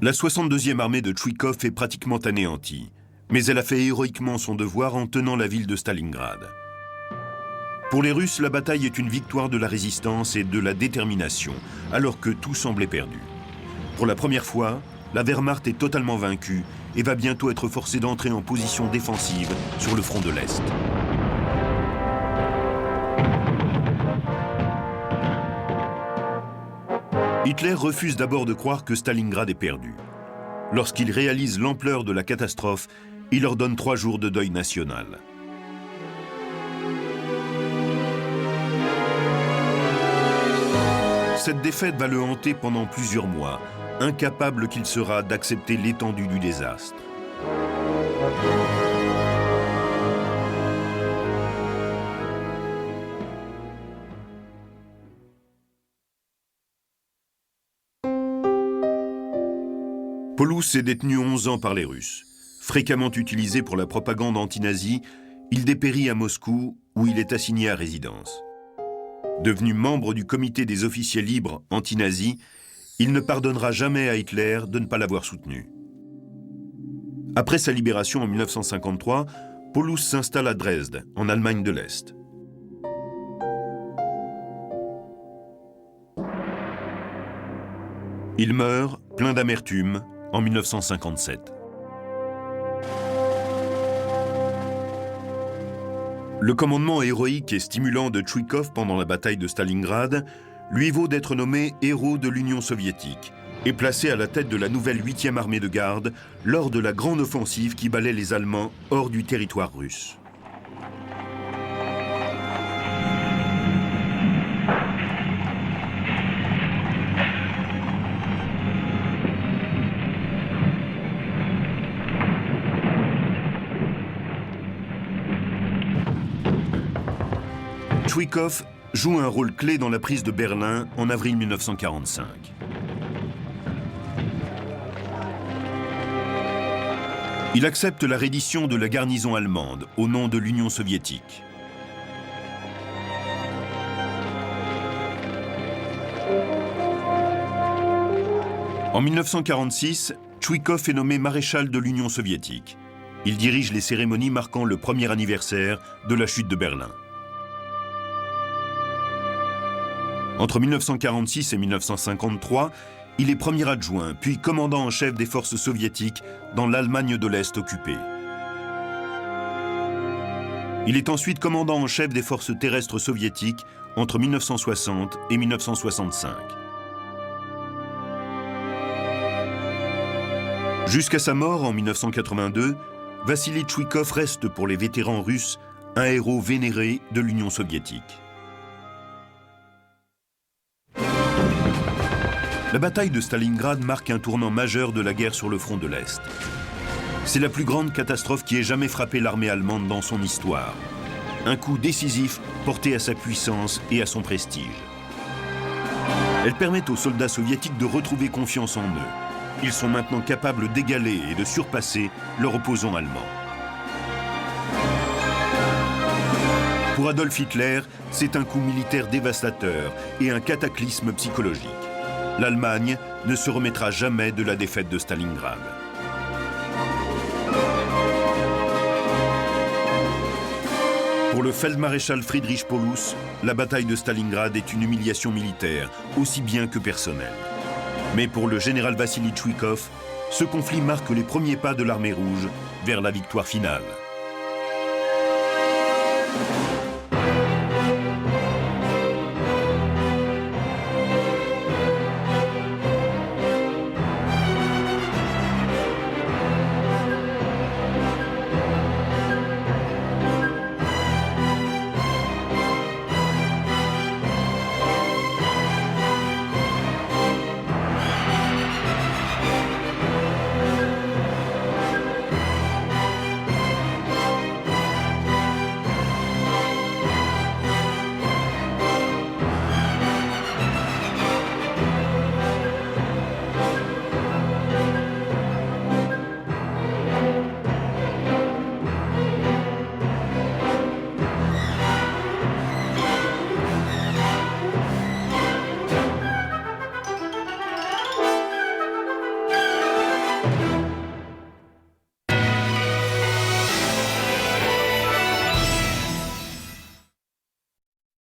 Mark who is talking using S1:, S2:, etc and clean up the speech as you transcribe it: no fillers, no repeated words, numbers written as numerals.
S1: La 62e armée de Tchoukov est pratiquement anéantie, mais elle a fait héroïquement son devoir en tenant la ville de Stalingrad. Pour les Russes, la bataille est une victoire de la résistance et de la détermination, alors que tout semblait perdu. Pour la première fois, la Wehrmacht est totalement vaincue et va bientôt être forcée d'entrer en position défensive sur le front de l'Est. Hitler refuse d'abord de croire que Stalingrad est perdu. Lorsqu'il réalise l'ampleur de la catastrophe, il ordonne 3 jours de deuil national. Cette défaite va le hanter pendant plusieurs mois, incapable qu'il sera d'accepter l'étendue du désastre. Paulus est détenu 11 ans par les Russes. Fréquemment utilisé pour la propagande anti-nazie, il dépérit à Moscou, où il est assigné à résidence. Devenu membre du comité des officiers libres anti-nazis, il ne pardonnera jamais à Hitler de ne pas l'avoir soutenu. Après sa libération en 1953, Paulus s'installe à Dresde, en Allemagne de l'Est. Il meurt, plein d'amertume, en 1957. Le commandement héroïque et stimulant de Tchoukov pendant la bataille de Stalingrad lui vaut d'être nommé héros de l'Union soviétique et placé à la tête de la nouvelle 8e armée de garde lors de la grande offensive qui balait les Allemands hors du territoire russe. Tchoukov joue un rôle clé dans la prise de Berlin en avril 1945. Il accepte la reddition de la garnison allemande au nom de l'Union soviétique. En 1946, Tchoukov est nommé maréchal de l'Union soviétique. Il dirige les cérémonies marquant le premier anniversaire de la chute de Berlin. Entre 1946 et 1953, il est premier adjoint, puis commandant en chef des forces soviétiques dans l'Allemagne de l'Est occupée. Il est ensuite commandant en chef des forces terrestres soviétiques entre 1960 et 1965. Jusqu'à sa mort en 1982, Vassili Tchoukov reste pour les vétérans russes un héros vénéré de l'Union soviétique. La bataille de Stalingrad marque un tournant majeur de la guerre sur le front de l'Est. C'est la plus grande catastrophe qui ait jamais frappé l'armée allemande dans son histoire. Un coup décisif porté à sa puissance et à son prestige. Elle permet aux soldats soviétiques de retrouver confiance en eux. Ils sont maintenant capables d'égaler et de surpasser leurs opposants allemands. Pour Adolf Hitler, c'est un coup militaire dévastateur et un cataclysme psychologique. L'Allemagne ne se remettra jamais de la défaite de Stalingrad. Pour le feldmaréchal Friedrich Paulus, la bataille de Stalingrad est une humiliation militaire, aussi bien que personnelle. Mais pour le général Vassili Tchoukov, ce conflit marque les premiers pas de l'armée rouge vers la victoire finale.